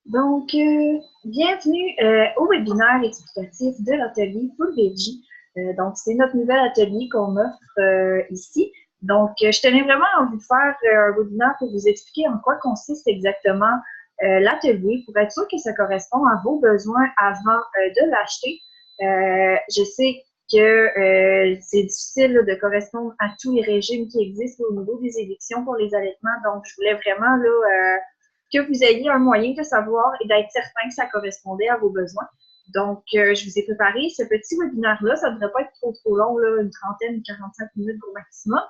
Bienvenue au webinaire explicatif de l'atelier Full Veggie. C'est notre nouvel atelier qu'on offre ici. Je tenais vraiment envie de faire un webinaire pour vous expliquer en quoi consiste exactement l'atelier, pour être sûr que ça correspond à vos besoins avant de l'acheter. Je sais que c'est difficile là, de correspondre à tous les régimes qui existent au niveau des élections pour les allaitements. Donc, je voulais vraiment que vous ayez un moyen de savoir et d'être certain que ça correspondait à vos besoins. Je vous ai préparé ce petit webinaire-là. Ça ne devrait pas être trop long, là, une trentaine, 45 minutes au maximum.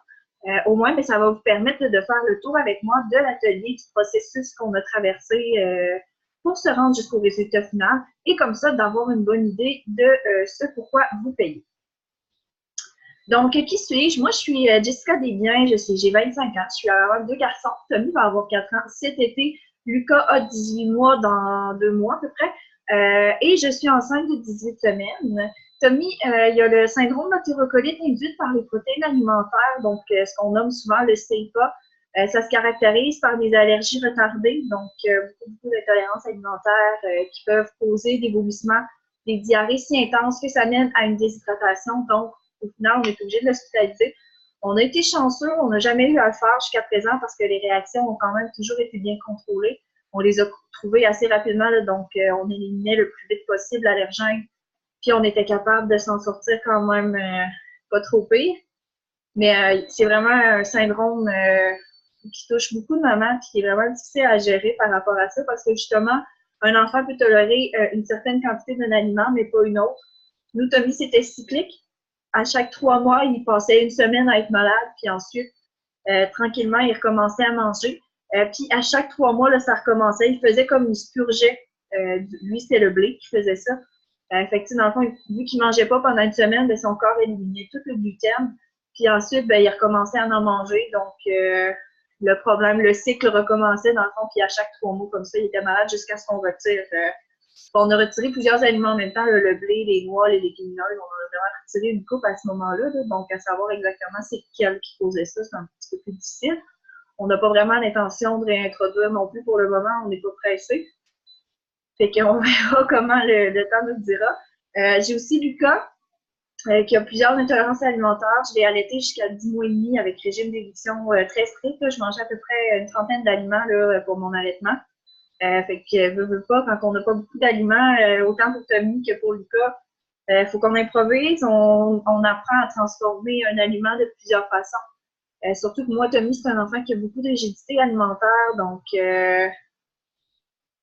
Au moins, mais ça va vous permettre de faire le tour avec moi de l'atelier, du processus qu'on a traversé pour se rendre jusqu'au résultat final et comme ça, d'avoir une bonne idée de ce pourquoi vous payez. Donc, qui suis-je? Moi, je suis Jessica Desbiens, j'ai 25 ans, je suis à deux garçons. Tommy va avoir 4 ans cet été. Lucas a 18 mois dans 2 mois à peu près. Et je suis enceinte de 18 semaines. Tommy, il a le syndrome d'entérocolique induite par les protéines alimentaires, donc ce qu'on nomme souvent le CIPA. Ça se caractérise par des allergies retardées, donc beaucoup d'intolérances alimentaires qui peuvent causer des vomissements, des diarrhées si intenses que ça mène à une déshydratation. Donc, au final, on est obligé de l'hospitaliser. On a été chanceux, on n'a jamais eu à le faire jusqu'à présent parce que les réactions ont quand même toujours été bien contrôlées. On les a trouvées assez rapidement, là, on éliminait le plus vite possible l'allergène, puis on était capable de s'en sortir quand même pas trop pire. Mais c'est vraiment un syndrome qui touche beaucoup de mamans, puis qui est vraiment difficile à gérer par rapport à ça, parce que justement, un enfant peut tolérer une certaine quantité d'un aliment, mais pas une autre. Nous, Tommy, c'était cyclique. À chaque 3 mois, il passait une semaine à être malade, puis ensuite, tranquillement, il recommençait à manger. Puis à chaque 3 mois, là, ça recommençait. Il faisait comme il se purgeait. Lui, c'était le blé qui faisait ça. Fait que, dans le fond, vu qu'il ne mangeait pas pendant une semaine, ben, son corps éliminait tout le gluten. Puis ensuite, ben, il recommençait à en manger. Le problème, le cycle recommençait dans le fond. Puis à chaque 3 mois, comme ça, il était malade jusqu'à ce qu'on retire. On a retiré plusieurs aliments en même temps, le blé, les noix, les légumineuses. On a vraiment retiré une coupe à ce moment-là. Donc, à savoir exactement c'est quel qui causait ça, c'est un petit peu plus difficile. On n'a pas vraiment l'intention de réintroduire non plus pour le moment. On n'est pas pressé. Fait qu'on verra comment le temps nous dira. J'ai aussi Lucas, qui a plusieurs intolérances alimentaires. Je l'ai allaité jusqu'à 10 mois et demi avec régime d'éviction très strict. Là. Je mangeais à peu près une trentaine d'aliments là, pour mon allaitement. Fait que veux pas, quand on n'a pas beaucoup d'aliments, autant pour Tommy que pour Lucas, faut qu'on improvise, on apprend à transformer un aliment de plusieurs façons. Surtout que moi, Tommy, c'est un enfant qui a beaucoup de rigidité alimentaire, donc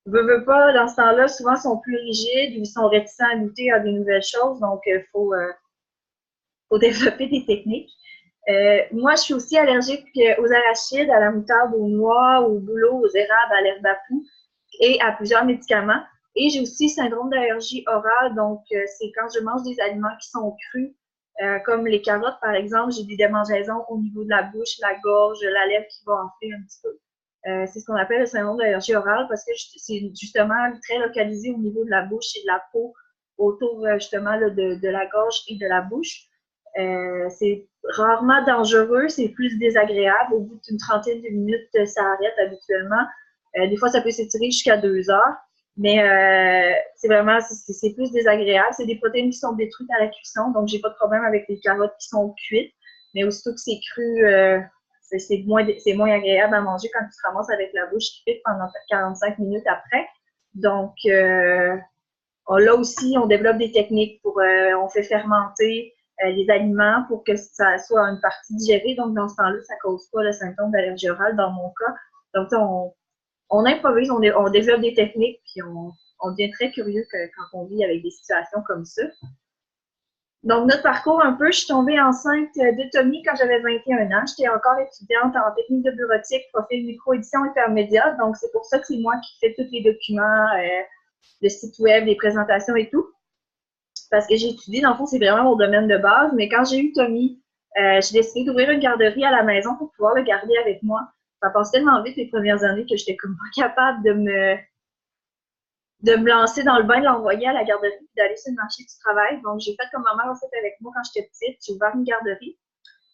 veux pas, dans ce temps-là, souvent ils sont plus rigides, ils sont réticents à goûter à des nouvelles choses, donc faut développer des techniques. Moi, je suis aussi allergique aux arachides, à la moutarde, aux noix, aux bouleaux, aux érables, à l'herbe à poux et à plusieurs médicaments. Et j'ai aussi syndrome d'allergie orale, donc c'est quand je mange des aliments qui sont crus, comme les carottes par exemple, j'ai des démangeaisons au niveau de la bouche, la gorge, la lèvre qui va enfler un petit peu. C'est ce qu'on appelle le syndrome d'allergie orale parce que c'est justement très localisé au niveau de la bouche et de la peau, autour justement là, de la gorge et de la bouche. C'est rarement dangereux, c'est plus désagréable. Au bout d'une trentaine de minutes, ça arrête habituellement. Des fois, ça peut s'étirer jusqu'à 2 heures, mais c'est vraiment, c'est plus désagréable. C'est des protéines qui sont détruites à la cuisson, donc j'ai pas de problème avec les carottes qui sont cuites, mais aussitôt que c'est cru, c'est moins agréable à manger quand tu te ramasses avec la bouche qui pique pendant 45 minutes après. Là aussi, on développe des techniques pour, on fait fermenter les aliments pour que ça soit une partie digérée. Donc, dans ce temps-là, ça ne cause pas le symptôme d'allergie orale dans mon cas. Donc, on improvise, on développe des techniques, puis on devient très curieux quand on vit avec des situations comme ça. Donc, notre parcours un peu, je suis tombée enceinte de Tommy quand j'avais 21 ans. J'étais encore étudiante en technique de bureautique, profil micro-édition intermédiaire. Donc, c'est pour ça que c'est moi qui fais tous les documents, le site web, les présentations et tout. Parce que j'ai étudié, dans le fond, c'est vraiment mon domaine de base. Mais quand j'ai eu Tommy, j'ai décidé d'ouvrir une garderie à la maison pour pouvoir le garder avec moi. Ça passe tellement vite les premières années que j'étais comme pas capable de me lancer dans le bain, de l'envoyer à la garderie et d'aller sur le marché du travail. Donc, j'ai fait comme ma mère a fait avec moi quand j'étais petite. J'ai ouvert une garderie.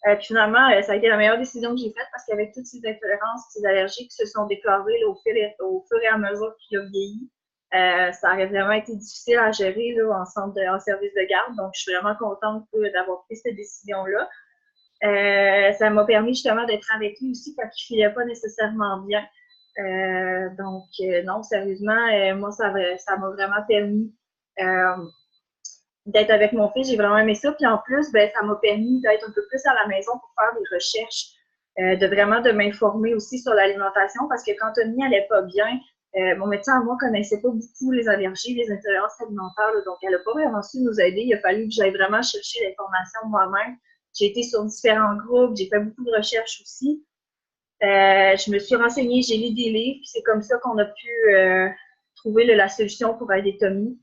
Puis finalement, ça a été la meilleure décision que j'ai faite parce qu'avec toutes ces intolérances, ces allergies qui se sont déclarées là, au fur et à mesure qu'il a vieilli, ça aurait vraiment été difficile à gérer là, en service de garde. Donc, je suis vraiment contente d'avoir pris cette décision-là. Ça m'a permis justement d'être avec lui aussi quand il ne filait pas nécessairement bien. Non, sérieusement, moi, ça m'a vraiment permis d'être avec mon fils. J'ai vraiment aimé ça. Puis en plus, ben, ça m'a permis d'être un peu plus à la maison pour faire des recherches, de m'informer aussi sur l'alimentation parce que quand Tommy n'allait pas bien, mon médecin à moi connaissait pas beaucoup les allergies, les intolérances alimentaires, là, donc elle n'a pas vraiment su nous aider. Il a fallu que j'aille vraiment chercher l'information moi-même. J'ai été sur différents groupes, j'ai fait beaucoup de recherches aussi. Je me suis renseignée, j'ai lu des livres, puis c'est comme ça qu'on a pu trouver la solution pour aider Tommy.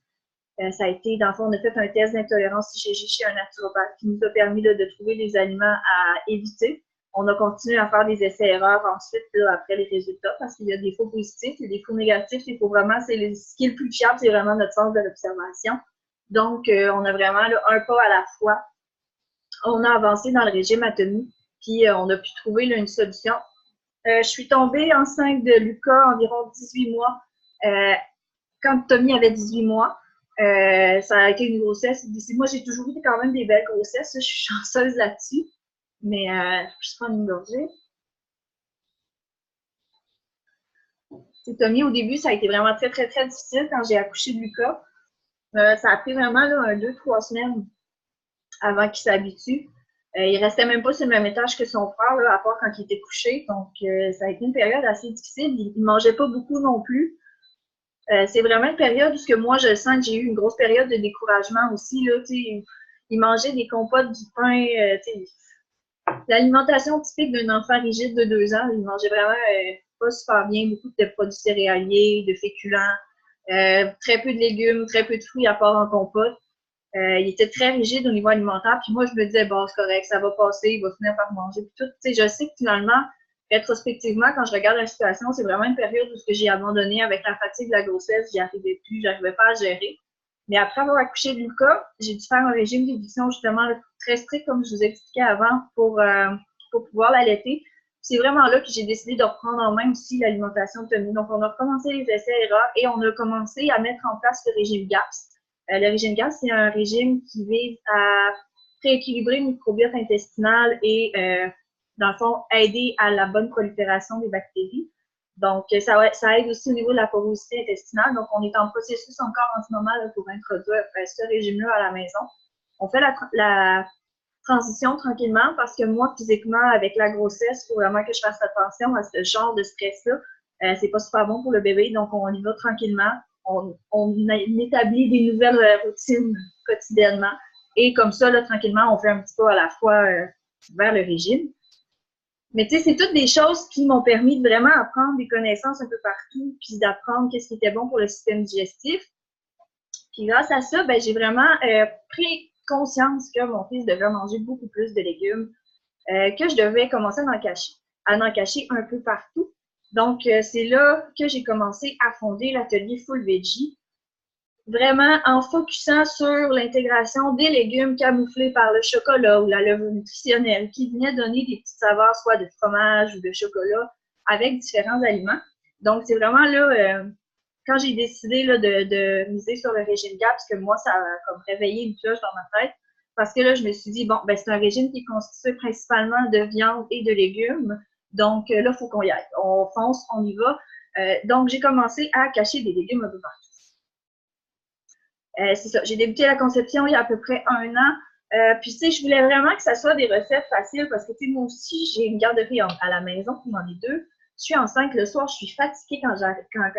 Ça a été, dans le fond, on a fait un test d'intolérance IgG chez un naturopathe qui nous a permis là, de trouver les aliments à éviter. On a continué à faire des essais-erreurs ensuite là, après les résultats parce qu'il y a des faux positifs et des faux négatifs. Il faut vraiment, ce qui est le plus fiable, c'est vraiment notre sens de l'observation. Donc, on a vraiment là, un pas à la fois. On a avancé dans le régime à Tommy, puis on a pu trouver là, une solution. Je suis tombée enceinte de Lucas environ 18 mois quand Tommy avait 18 mois. Ça a été une grossesse. Moi, j'ai toujours eu quand même des belles grossesses. Je suis chanceuse là-dessus. Mais je prends une gorgée. Tommy, au début, ça a été vraiment très, très, très difficile quand j'ai accouché de Lucas. Ça a pris vraiment là, 2-3 semaines avant qu'il s'habitue. Il restait même pas sur le même étage que son frère, là, à part quand il était couché. Donc, ça a été une période assez difficile. Il mangeait pas beaucoup non plus. C'est vraiment une période où moi, je sens que j'ai eu une grosse période de découragement aussi. Là, il mangeait des compotes, du pain. L'alimentation typique d'un enfant rigide de 2 ans, il mangeait vraiment pas super bien, beaucoup de produits céréaliers, de féculents, très peu de légumes, très peu de fruits à part en compote. Il était très rigide au niveau alimentaire. Puis moi, je me disais, bon, c'est correct, ça va passer, il va finir par manger. Puis tout, je sais que finalement, rétrospectivement, quand je regarde la situation, c'est vraiment une période où j'ai abandonné avec la fatigue de la grossesse, j'y arrivais plus, j'arrivais pas à gérer. Mais après avoir accouché de Lucas, j'ai dû faire un régime d'éducation justement très strict, comme je vous expliquais avant, pour pouvoir l'allaiter. C'est vraiment là que j'ai décidé de reprendre en main aussi l'alimentation de Tommy. Donc, on a recommencé les essais-erreurs et on a commencé à mettre en place le régime GAPS. Le régime GAPS, c'est un régime qui vise à rééquilibrer le microbiote intestinal et, dans le fond, aider à la bonne prolifération des bactéries. Donc, ça aide aussi au niveau de la porosité intestinale. Donc, on est en processus encore en ce moment là, pour introduire ce régime-là à la maison. On fait la transition tranquillement parce que moi, physiquement, avec la grossesse, il faut vraiment que je fasse attention à ce genre de stress-là. C'est pas super bon pour le bébé, donc on y va tranquillement. On établit des nouvelles routines quotidiennement. Et comme ça, là, tranquillement, on fait un petit pas à la fois vers le régime. Mais tu sais, c'est toutes des choses qui m'ont permis de vraiment apprendre des connaissances un peu partout, puis d'apprendre qu'est-ce qui était bon pour le système digestif. Puis grâce à ça, ben, j'ai vraiment pris conscience que mon fils devait manger beaucoup plus de légumes, que je devais commencer à en cacher un peu partout. Donc, c'est là que j'ai commencé à fonder l'atelier Full Veggie, vraiment en focusant sur l'intégration des légumes camouflés par le chocolat ou la levure nutritionnelle qui venait donner des petites saveurs, soit de fromage ou de chocolat, avec différents aliments. Donc, c'est vraiment là, quand j'ai décidé là, de miser sur le régime GAP, parce que moi, ça a comme réveillé une cloche dans ma tête, parce que là, je me suis dit, bon, ben c'est un régime qui est constitué principalement de viande et de légumes. Donc, là, il faut qu'on y aille. On fonce, on y va. Donc, j'ai commencé à cacher des légumes un peu partout. C'est ça. J'ai débuté la conception il y a à peu près 1 an. Puis, tu sais, je voulais vraiment que ça soit des recettes faciles parce que, tu sais, moi aussi, j'ai une garderie à la maison, puis j'en ai 2. Je suis enceinte le soir, je suis fatiguée quand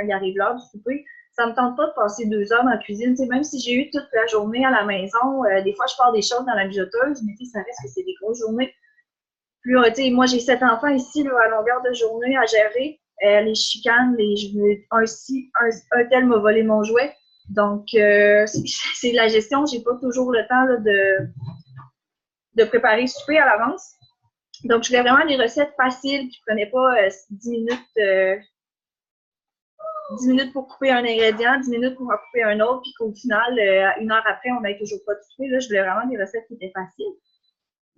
il arrive l'heure du souper. Ça me tente pas de passer 2 heures dans la cuisine. Tu sais, même si j'ai eu toute la journée à la maison, des fois, je pars des choses dans la mijoteuse, mais tu sais, ça reste que c'est des grosses journées. Puis, tu sais, moi, j'ai 7 enfants ici, là, à longueur de journée à gérer. Les chicanes, un tel m'a volé mon jouet. Donc, c'est de la gestion. J'ai pas toujours le temps là, de préparer le souper à l'avance. Donc, je voulais vraiment des recettes faciles qui ne prenaient pas 10 minutes pour couper un ingrédient, 10 minutes pour en couper un autre, puis qu'au final, 1 heure après, on n'avait toujours pas de souper. Là, je voulais vraiment des recettes qui étaient faciles.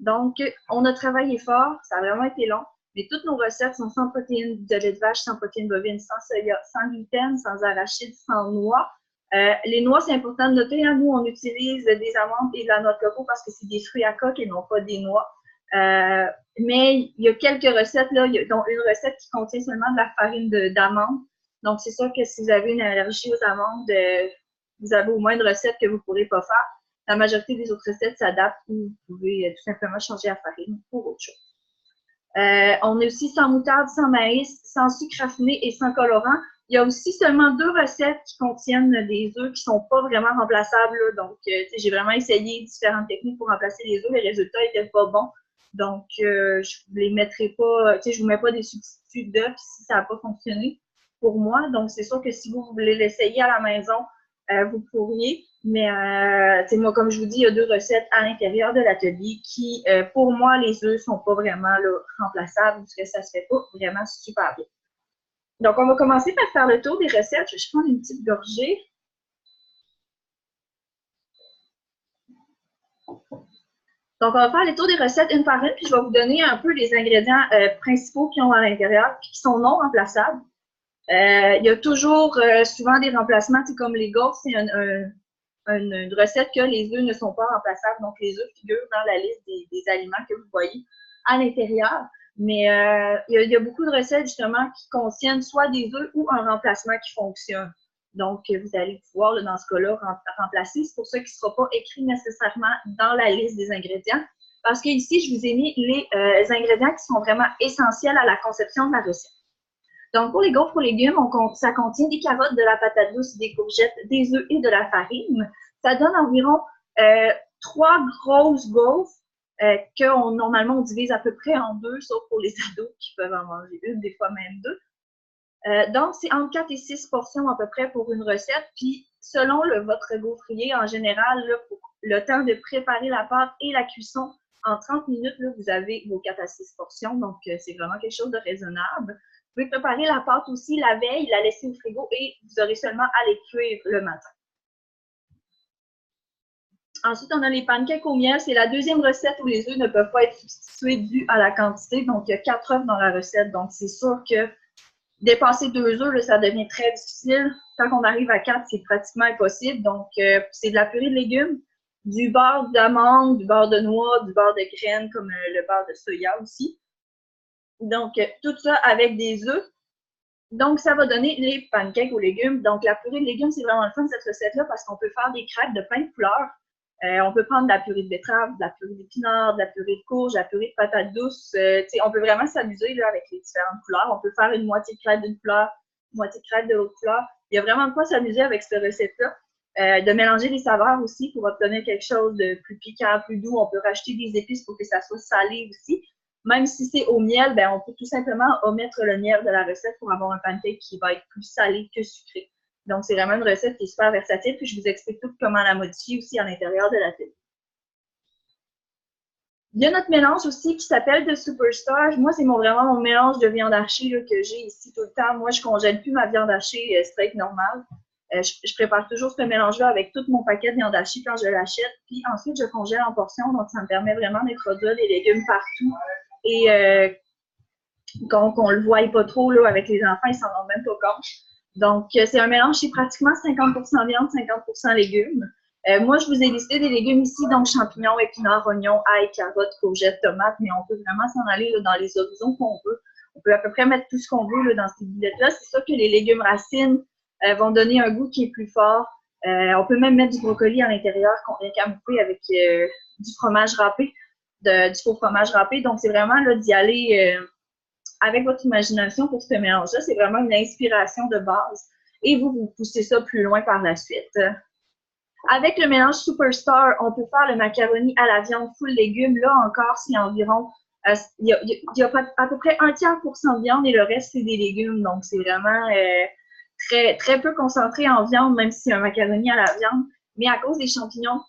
Donc, on a travaillé fort, ça a vraiment été long, mais toutes nos recettes sont sans protéines de lait de vache, sans protéines bovines, sans soya, sans gluten, sans arachides, sans noix. Les noix, c'est important de noter. Hein, nous, on utilise des amandes et de la noix de coco parce que c'est des fruits à coque et non pas des noix. Mais il y a quelques recettes, là, dont une recette qui contient seulement de la farine d'amande. Donc, c'est sûr que si vous avez une allergie aux amandes, vous avez au moins une recette que vous ne pourrez pas faire. La majorité des autres recettes s'adaptent ou vous pouvez tout simplement changer la farine pour autre chose. On est aussi sans moutarde, sans maïs, sans sucre raffiné et sans colorant. Il y a aussi seulement 2 recettes qui contiennent des œufs qui ne sont pas vraiment remplaçables. Là. Donc, j'ai vraiment essayé différentes techniques pour remplacer les œufs. Les résultats n'étaient pas bons. Donc, je ne les mettrai pas, je ne vous mets pas des substituts d'œufs si ça n'a pas fonctionné pour moi. Donc, c'est sûr que si vous voulez l'essayer à la maison, vous pourriez. Mais moi, comme je vous dis, il y a 2 recettes à l'intérieur de l'atelier qui, pour moi, les œufs ne sont pas vraiment là, remplaçables parce que ça ne se fait pas vraiment super bien. Donc, on va commencer par faire le tour des recettes. Je vais prendre une petite gorgée. Donc, on va faire le tour des recettes une par une, puis je vais vous donner un peu les ingrédients principaux qu'ils ont à l'intérieur, puis qui sont non remplaçables. Il y a toujours souvent des remplacements, comme les gaufres, c'est une recette que les œufs ne sont pas remplaçables. Donc, les œufs figurent dans la liste des aliments que vous voyez à l'intérieur. Mais il y a beaucoup de recettes, justement, qui contiennent soit des œufs ou un remplacement qui fonctionne. Donc, vous allez pouvoir, là, dans ce cas-là, remplacer. C'est pour ça qu'il ne sera pas écrit nécessairement dans la liste des ingrédients. Parce qu'ici, je vous ai mis les ingrédients qui sont vraiment essentiels à la conception de la recette. Donc, pour les gaufres aux légumes, ça contient des carottes, de la patate douce, des courgettes, des œufs et de la farine. Ça donne environ 3 grosses gaufres qu'on normalement on divise à peu près en 2, sauf pour les ados qui peuvent en manger une, des fois même 2. Donc, c'est entre 4 et 6 portions à peu près pour une recette. Puis, selon votre gaufrier, en général, là, pour le temps de préparer la pâte et la cuisson, en 30 minutes, là, vous avez vos 4 à 6 portions. Donc, c'est vraiment quelque chose de raisonnable. Vous pouvez préparer la pâte aussi la veille, la laisser au frigo et vous aurez seulement à les cuire le matin. Ensuite, on a les pancakes au miel. C'est la deuxième recette où les œufs ne peuvent pas être substitués dû à la quantité. Donc, il y a 4 œufs dans la recette. Donc, c'est sûr que dépasser 2 œufs, là, ça devient très difficile. Quand on arrive à 4, c'est pratiquement impossible. Donc, c'est de la purée de légumes, du beurre d'amande, du beurre de noix, du beurre de graines, comme le beurre de soya aussi. Donc, tout ça avec des œufs. Donc, ça va donner les pancakes aux légumes. Donc, la purée de légumes, c'est vraiment le fun, cette recette-là, parce qu'on peut faire des crêpes de plein de couleurs. On peut prendre de la purée de betterave, de la purée d'épinards, de la purée de courge, de la purée de patates douces. On peut vraiment s'amuser avec les différentes couleurs. On peut faire une moitié de crêpe d'une couleur, une moitié de crêpe de l'autre couleur. Il y a vraiment de quoi s'amuser avec cette recette-là. De mélanger les saveurs aussi pour obtenir quelque chose de plus piquant, plus doux. On peut rajouter des épices pour que ça soit salé aussi. Même si c'est au miel, ben, on peut tout simplement omettre le miel de la recette pour avoir un pancake qui va être plus salé que sucré. Donc, c'est vraiment une recette qui est super versatile. Puis, je vous explique tout comment la modifier aussi à l'intérieur de la télé. Il y a notre mélange aussi qui s'appelle The Superstar. Moi, c'est vraiment mon mélange de viande hachée là, que j'ai ici tout le temps. Moi, je ne congèle plus ma viande hachée straight normale. Je prépare toujours ce mélange-là avec tout mon paquet de viande hachée quand je l'achète. Puis ensuite, je congèle en portions. Donc, ça me permet vraiment d'introduire les légumes partout. Et qu'on ne le voie pas trop là, avec les enfants, ils s'en rendent même pas compte. Donc, c'est un mélange, c'est pratiquement 50% viande, 50% légumes. Moi, je vous ai listé des légumes ici, donc champignons, épinards, oignons, ail, carottes, courgettes, tomates, mais on peut vraiment s'en aller là, dans les horizons qu'on veut. On peut à peu près mettre tout ce qu'on veut là, dans ces boulettes-là. C'est sûr que les légumes racines vont donner un goût qui est plus fort. On peut même mettre du brocoli à l'intérieur qu'on vient camoufler avec du fromage râpé, du faux fromage râpé. Donc, c'est vraiment là d'y aller avec votre imagination pour ce mélange-là. C'est vraiment une inspiration de base. Et vous poussez ça plus loin par la suite. Avec le mélange Superstar, on peut faire le macaroni à la viande full légumes. Là encore, c'est environ, il y a à peu près 1/4% de viande et le reste, c'est des légumes. Donc, c'est vraiment très, très peu concentré en viande, même si c'est un macaroni à la viande. Mais à cause des champignons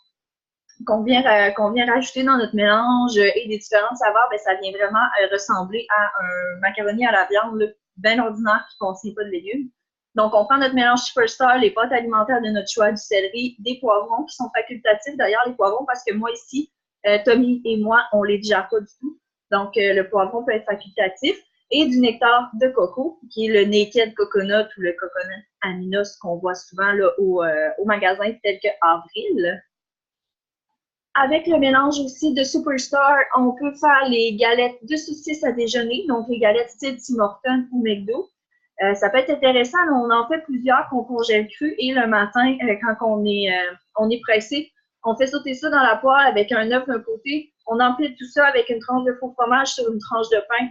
qu'on vient rajouter dans notre mélange et des différentes saveurs, ben, ça vient vraiment ressembler à un macaroni à la viande bien ordinaire qui ne contient pas de légumes. Donc, on prend notre mélange Superstar, les pâtes alimentaires de notre choix, du céleri, des poivrons qui sont facultatifs d'ailleurs, les poivrons, parce que moi ici, Tommy et moi, on ne les digère pas du tout. Donc, le poivron peut être facultatif. Et du nectar de coco, qui est le naked coconut ou le coconut aminos qu'on voit souvent là, au magasin tel que Avril. Avec le mélange aussi de Superstar, on peut faire les galettes de saucisses à déjeuner, donc les galettes style Tim Hortons ou McDo. Ça peut être intéressant, on en fait plusieurs qu'on congèle cru et le matin, quand on est pressé, on fait sauter ça dans la poêle avec un œuf d'un côté, on empile tout ça avec une tranche de faux fromage sur une tranche de pain.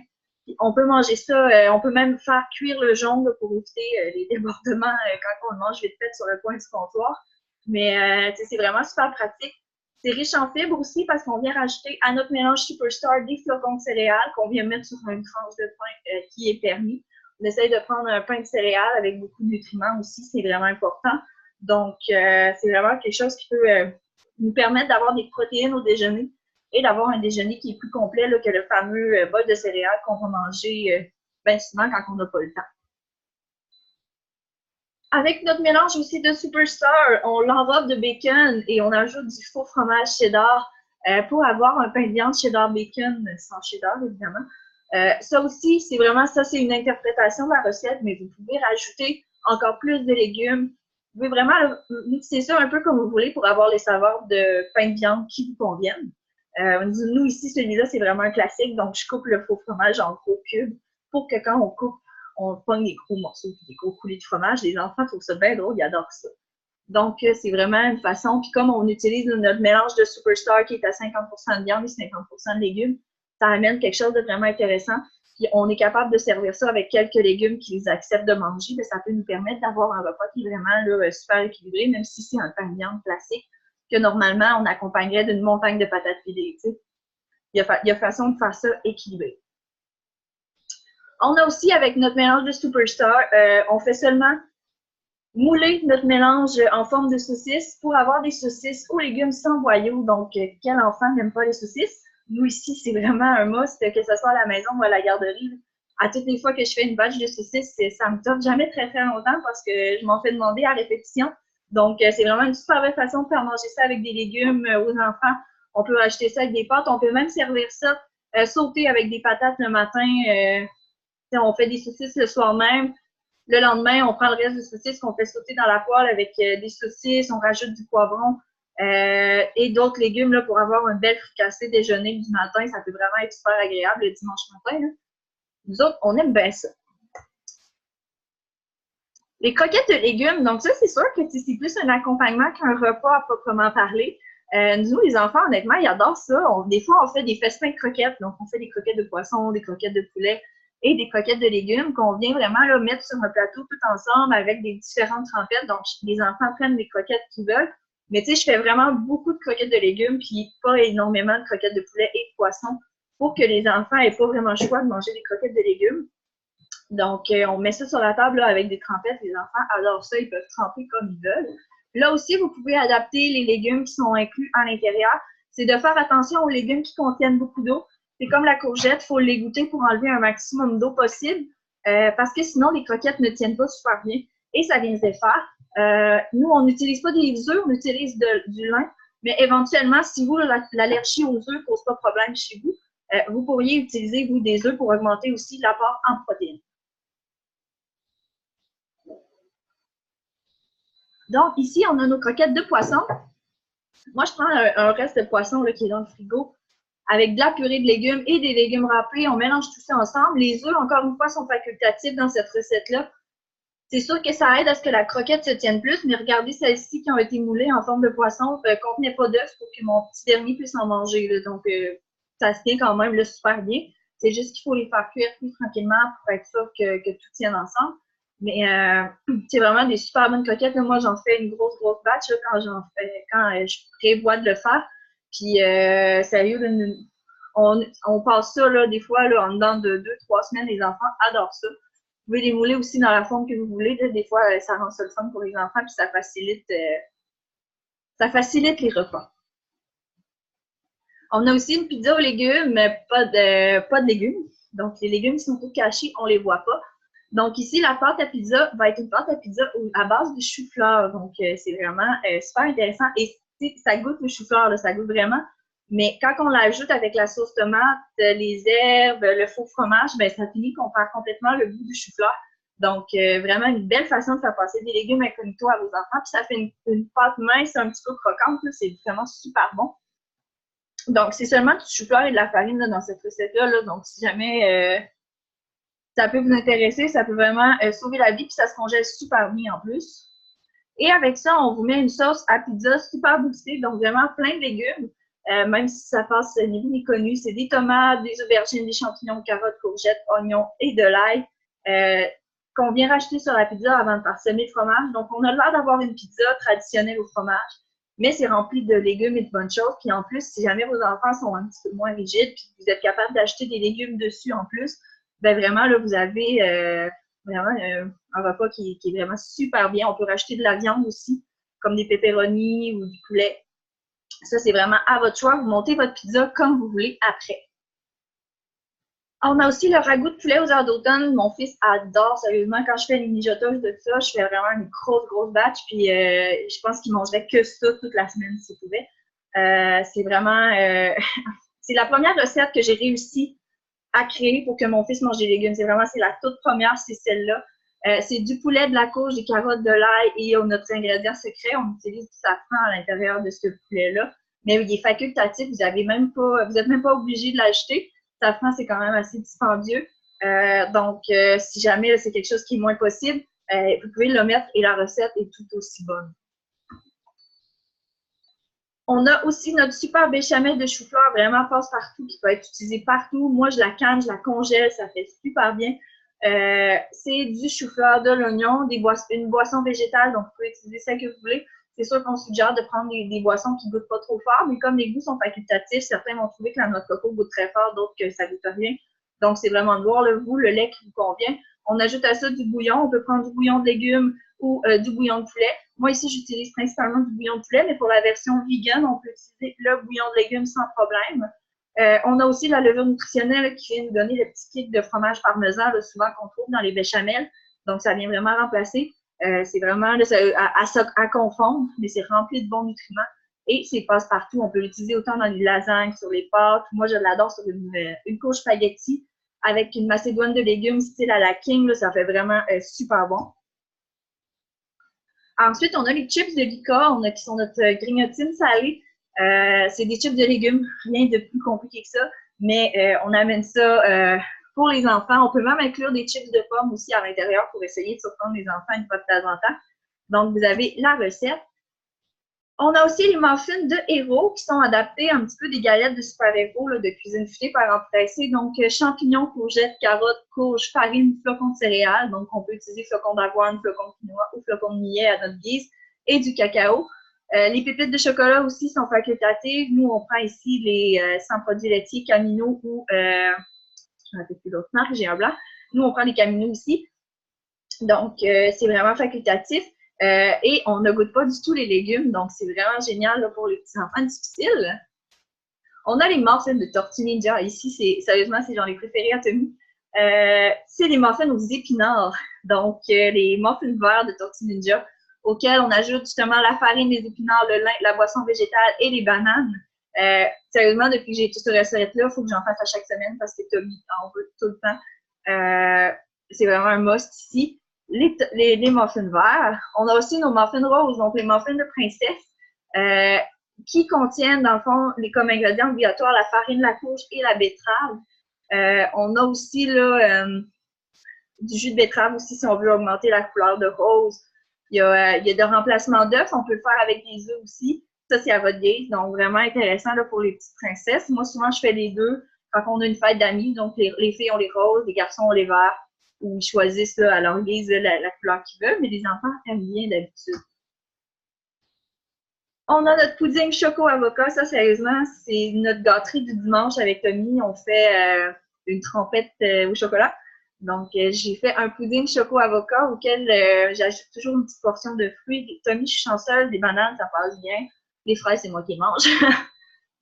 On peut manger ça, on peut même faire cuire le jaune là, pour éviter les débordements quand on le mange vite fait sur le coin du comptoir. Mais c'est vraiment super pratique. C'est riche en fibres aussi parce qu'on vient rajouter à notre mélange Superstar des flocons de céréales qu'on vient mettre sur une tranche de pain qui est permis. On essaye de prendre un pain de céréales avec beaucoup de nutriments aussi, c'est vraiment important. Donc, c'est vraiment quelque chose qui peut nous permettre d'avoir des protéines au déjeuner et d'avoir un déjeuner qui est plus complet là, que le fameux bol de céréales qu'on va manger bien souvent quand on n'a pas le temps. Avec notre mélange aussi de Superstar, on l'enrobe de bacon et on ajoute du faux fromage cheddar pour avoir un pain de viande cheddar bacon sans cheddar, évidemment. Ça aussi, c'est vraiment ça, c'est une interprétation de la recette, mais vous pouvez rajouter encore plus de légumes. Vous pouvez vraiment mixer ça un peu comme vous voulez pour avoir les saveurs de pain de viande qui vous conviennent. Nous, ici, celui-là, c'est vraiment un classique, donc je coupe le faux fromage en gros cubes pour que quand on coupe, on pogne des gros morceaux, des gros coulées de fromage. Les enfants trouvent ça bien drôle, ils adorent ça. Donc, c'est vraiment une façon. Puis comme on utilise notre mélange de Superstar qui est à 50% de viande et 50% de légumes, ça amène quelque chose de vraiment intéressant. Puis on est capable de servir ça avec quelques légumes qu'ils acceptent de manger. Bien, ça peut nous permettre d'avoir un repas qui est vraiment là, super équilibré, même si c'est un pain de viande classique que normalement on accompagnerait d'une montagne de patates pilées. Il y a façon de faire ça équilibré. On a aussi, avec notre mélange de Superstar, on fait seulement mouler notre mélange en forme de saucisse pour avoir des saucisses aux légumes sans boyaux. Donc, quel enfant n'aime pas les saucisses? Nous, ici, c'est vraiment un must, que ce soit à la maison ou à la garderie. À toutes les fois que je fais une batch de saucisses, ça me tente jamais très, très longtemps parce que je m'en fais demander à répétition. Donc, c'est vraiment une super belle façon de faire manger ça avec des légumes aux enfants. On peut acheter ça avec des pâtes. On peut même servir ça sauté avec des patates le matin. On fait des saucisses le soir même. Le lendemain, on prend le reste des saucisses qu'on fait sauter dans la poêle avec des saucisses, on rajoute du poivron et d'autres légumes là, pour avoir un bel fricassé déjeuner du matin. Ça peut vraiment être super agréable le dimanche matin. Là. Nous autres, on aime bien ça. Les croquettes de légumes, donc ça, c'est sûr que c'est plus un accompagnement qu'un repas à proprement parler. Nous, les enfants, honnêtement, ils adorent ça. Des fois, on fait des festins de croquettes. Donc, on fait des croquettes de poisson, des croquettes de poulet et des croquettes de légumes qu'on vient vraiment là, mettre sur un plateau tout ensemble avec des différentes trempettes. Donc, les enfants prennent les croquettes qu'ils veulent. Mais tu sais, je fais vraiment beaucoup de croquettes de légumes puis pas énormément de croquettes de poulet et de poisson pour que les enfants aient pas vraiment le choix de manger des croquettes de légumes. Donc, on met ça sur la table là, avec des trempettes. Les enfants adorent ça. Ils peuvent tremper comme ils veulent. Là aussi, vous pouvez adapter les légumes qui sont inclus à l'intérieur. C'est de faire attention aux légumes qui contiennent beaucoup d'eau. C'est comme la courgette, il faut l'égoutter pour enlever un maximum d'eau possible parce que sinon, les croquettes ne tiennent pas super bien et ça vient se défaire. Nous, on n'utilise pas des œufs, on utilise du lin. Mais éventuellement, si vous, l'allergie aux œufs ne pose pas de problème chez vous, vous pourriez utiliser, vous, des œufs pour augmenter aussi l'apport en protéines. Donc, ici, on a nos croquettes de poisson. Moi, je prends un reste de poisson là, qui est dans le frigo avec de la purée de légumes et des légumes râpés. On mélange tout ça ensemble. Les œufs, encore une fois, sont facultatifs dans cette recette-là. C'est sûr que ça aide à ce que la croquette se tienne plus, mais regardez celles-ci qui ont été moulées en forme de poisson ne contenaient pas d'œufs pour que mon petit dernier puisse en manger. Là. Donc, ça se tient quand même là, super bien. C'est juste qu'il faut les faire cuire plus tranquillement pour être sûr que tout tienne ensemble. Mais c'est vraiment des super bonnes croquettes. Là. Moi, j'en fais une grosse batch là, quand je prévois de le faire. Puis, sérieux, là, on passe ça là, des fois là, en dedans de 2-3 semaines. Les enfants adorent ça. Vous pouvez les mouler aussi dans la forme que vous voulez. Là. Des fois, ça rend ça le fun pour les enfants puis ça facilite les repas. On a aussi une pizza aux légumes, mais pas de légumes. Donc, les légumes qui sont tout cachés, on ne les voit pas. Donc, ici, la pâte à pizza va être une pâte à pizza à base de chou-fleur. Donc, c'est vraiment super intéressant. Et ça goûte le chou-fleur, ça goûte vraiment Mais quand on l'ajoute avec la sauce tomate, les herbes, le faux fromage, ben ça finit qu'on perd complètement le goût du chou-fleur. Donc, vraiment une belle façon de faire passer des légumes incognito à vos enfants. Puis ça fait une pâte mince, un petit peu croquante. C'est vraiment super bon. Donc, c'est seulement du chou-fleur et de la farine là, dans cette recette-là. Là. Donc, si jamais ça peut vous intéresser, ça peut vraiment sauver la vie. Puis ça se congèle super bien en plus. Et avec ça, on vous met une sauce à pizza super boostée, donc vraiment plein de légumes, même si ça passe ni vu ni connu. C'est des tomates, des aubergines, des champignons, carottes, courgettes, oignons et de l'ail qu'on vient racheter sur la pizza avant de parsemer le fromage. Donc, on a l'air d'avoir une pizza traditionnelle au fromage, mais c'est rempli de légumes et de bonnes choses. Puis en plus, si jamais vos enfants sont un petit peu moins rigides, puis vous êtes capable d'acheter des légumes dessus en plus, ben vraiment, là, vous avez vraiment un repas qui est vraiment super bien. On peut rajouter de la viande aussi, comme des pepperonis ou du poulet. Ça, c'est vraiment à votre choix. Vous montez votre pizza comme vous voulez après. On a aussi le ragoût de poulet aux heures d'automne. Mon fils adore, sérieusement. Quand je fais les mijotos de ça, je fais vraiment une grosse batch. Puis je pense qu'il mangerait que ça toute la semaine s'il pouvait. C'est vraiment... c'est la première recette que j'ai réussi à créer pour que mon fils mange des légumes. C'est la toute première, c'est celle-là. C'est du poulet, de la courge, des carottes, de l'ail et notre ingrédient secret. On utilise du safran à l'intérieur de ce poulet-là. Mais il est facultatif, vous n'êtes même pas obligé de l'acheter. Le safran, c'est quand même assez dispendieux. Donc, si jamais c'est quelque chose qui est moins possible, vous pouvez le mettre et la recette est tout aussi bonne. On a aussi notre super béchamel de chou-fleur, vraiment passe-partout, qui peut être utilisé partout. Moi, je la canne, je la congèle, ça fait super bien. C'est du chou-fleur, de l'oignon, une boisson végétale, donc vous pouvez utiliser celle que vous voulez. C'est sûr qu'on suggère de prendre des boissons qui ne goûtent pas trop fort, mais comme les goûts sont facultatifs, certains vont trouver que la noix de coco goûte très fort, d'autres que ça ne goûte rien. Donc, c'est vraiment de voir le goût, le lait qui vous convient. On ajoute à ça du bouillon. On peut prendre du bouillon de légumes ou du bouillon de poulet. Moi, ici, j'utilise principalement du bouillon de poulet, mais pour la version vegan, on peut utiliser le bouillon de légumes sans problème. On a aussi la levure nutritionnelle qui vient nous donner le petit kick de fromage parmesan, là, souvent qu'on trouve dans les béchamels. Donc, ça vient vraiment remplacer. C'est vraiment là, à confondre, mais c'est rempli de bons nutriments. Et c'est passe-partout. On peut l'utiliser autant dans les lasagnes, sur les pâtes. Moi, je l'adore sur une couche spaghetti avec une macédoine de légumes style à la King. Là, ça fait vraiment super bon. Ensuite, on a les chips de licorne qui sont notre grignotine salée. C'est des chips de légumes, rien de plus compliqué que ça, mais on amène ça pour les enfants. On peut même inclure des chips de pommes aussi à l'intérieur pour essayer de surprendre les enfants une fois de temps en temps. Donc, vous avez la recette. On a aussi les muffins de héros qui sont adaptés un petit peu des galettes de super-héros de cuisine futée par empressé. Donc, champignons, courgettes, carottes, courges, farine, flocons de céréales. Donc, on peut utiliser flocons d'avoine, flocons de quinoa ou flocons de millet à notre guise et du cacao. Les pépites de chocolat aussi sont facultatives. Nous, on prend ici les 100 produits laitiers Camino ou, je ne me rappelle plus l'autre marque, j'ai un blanc. Nous, on prend les Camino aussi. Donc, c'est vraiment facultatif. Et on ne goûte pas du tout les légumes, donc c'est vraiment génial là, pour les petits enfants difficiles. On a les muffins de Tortue Ninja. Ici, sérieusement, c'est genre les préférés à Tommy. C'est les muffins aux épinards. Donc, les muffins verts de Tortue Ninja, auxquels on ajoute justement la farine, les épinards, le lin, la boisson végétale et les bananes. Sérieusement, depuis que j'ai toute cette recette-là, il faut que j'en fasse à chaque semaine parce que Tommy en veut tout le temps. C'est vraiment un must ici. Les muffins verts. On a aussi nos muffins roses, donc les muffins de princesse, qui contiennent, dans le fond, comme ingrédients obligatoires, la farine, la courge et la betterave. On a aussi là, du jus de betterave aussi, si on veut augmenter la couleur de rose. Il y a des remplacements d'œufs, on peut le faire avec des œufs aussi. Ça, c'est à votre guise, donc vraiment intéressant là, pour les petites princesses. Moi, souvent, je fais les deux quand on a une fête d'amis. Donc, les filles ont les roses, les garçons ont les verts. Ou ils choisissent là, à leur guise la couleur qu'ils veulent, mais les enfants aiment bien d'habitude. On a notre pudding choco-avocat. Ça, sérieusement, c'est notre gâterie du dimanche avec Tommy. On fait une trompette au chocolat. Donc, j'ai fait un pudding choco-avocat auquel j'ajoute toujours une petite portion de fruits. Tommy, je suis chanceuse, des bananes, ça passe bien. Les fraises, c'est moi qui les mange.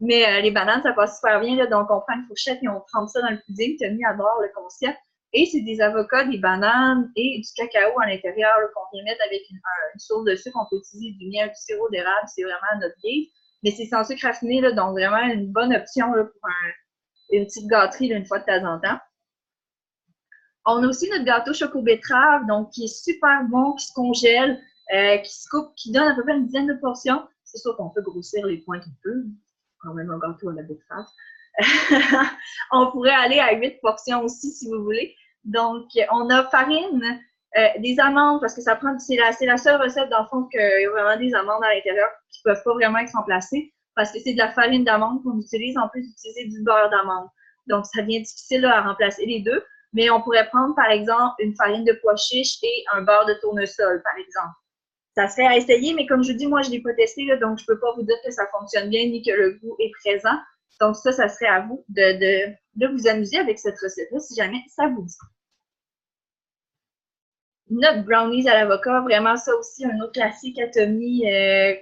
Mais les bananes, ça passe super bien. Là, donc, on prend une fourchette et on trempe ça dans le pudding. Tommy adore le concept. Et c'est des avocats, des bananes et du cacao à l'intérieur qu'on vient mettre avec une source de sucre. On peut utiliser du miel, du sirop d'érable, c'est vraiment notre guise. mais c'est sans sucre raffiné, là, donc vraiment une bonne option là, pour une petite gâterie là, une fois de temps en temps. On a aussi notre gâteau choco-betterave, donc qui est super bon, qui se congèle, qui se coupe, qui donne à peu près une dizaine de portions. C'est sûr qu'on peut grossir les points un peu, quand même un gâteau à la betterave. On pourrait aller à 8 portions aussi, si vous voulez. Donc, on a farine, des amandes, parce que ça prend, c'est la seule recette, dans le fond, qu'il y a vraiment des amandes à l'intérieur qui ne peuvent pas vraiment être remplacées, parce que c'est de la farine d'amande qu'on utilise, en plus d'utiliser du beurre d'amande. Donc, ça devient difficile là, à remplacer les deux. Mais on pourrait prendre, par exemple, une farine de pois chiche et un beurre de tournesol, par exemple. Ça serait à essayer, mais comme je vous dis, moi, je ne l'ai pas testé, là, donc je ne peux pas vous dire que ça fonctionne bien ni que le goût est présent. Donc, ça serait à vous de vous amuser avec cette recette-là, si jamais ça vous dit. Notre brownies à l'avocat, vraiment ça aussi, un autre classique à Tommy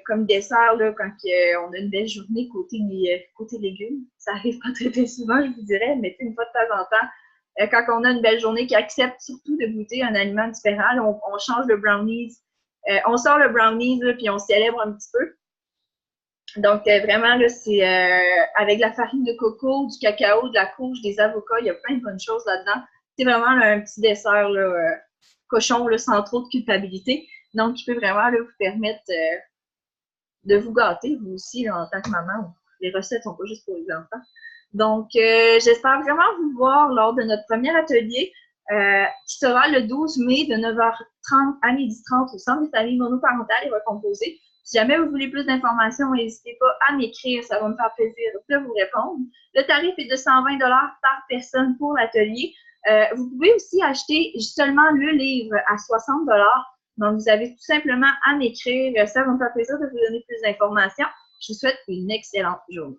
comme dessert là, quand on a une belle journée côté légumes. Ça arrive pas très, très souvent, je vous dirais, mais une fois de temps en temps, quand on a une belle journée qui accepte surtout de goûter un aliment différent, là, on change le brownies, on sort le brownies là, puis on célèbre un petit peu. Donc vraiment, là, c'est avec de la farine de coco, du cacao, de la courge, des avocats, il y a plein de bonnes choses là-dedans. C'est vraiment là, un petit dessert là, cochon là, sans trop de culpabilité. Donc, qui peut vraiment là, vous permettre de vous gâter, vous aussi, là, en tant que maman. Les recettes sont pas juste pour les enfants. Donc, j'espère vraiment vous voir lors de notre premier atelier qui sera le 12 mai de 9h30 à 12h30 au Centre des familles monoparentales et recomposées. Si jamais vous voulez plus d'informations, n'hésitez pas à m'écrire, ça va me faire plaisir de vous répondre. Le tarif est de 120 $ par personne pour l'atelier. Vous pouvez aussi acheter seulement le livre à 60 $. Donc, vous avez tout simplement à m'écrire. Ça va me faire plaisir de vous donner plus d'informations. Je vous souhaite une excellente journée.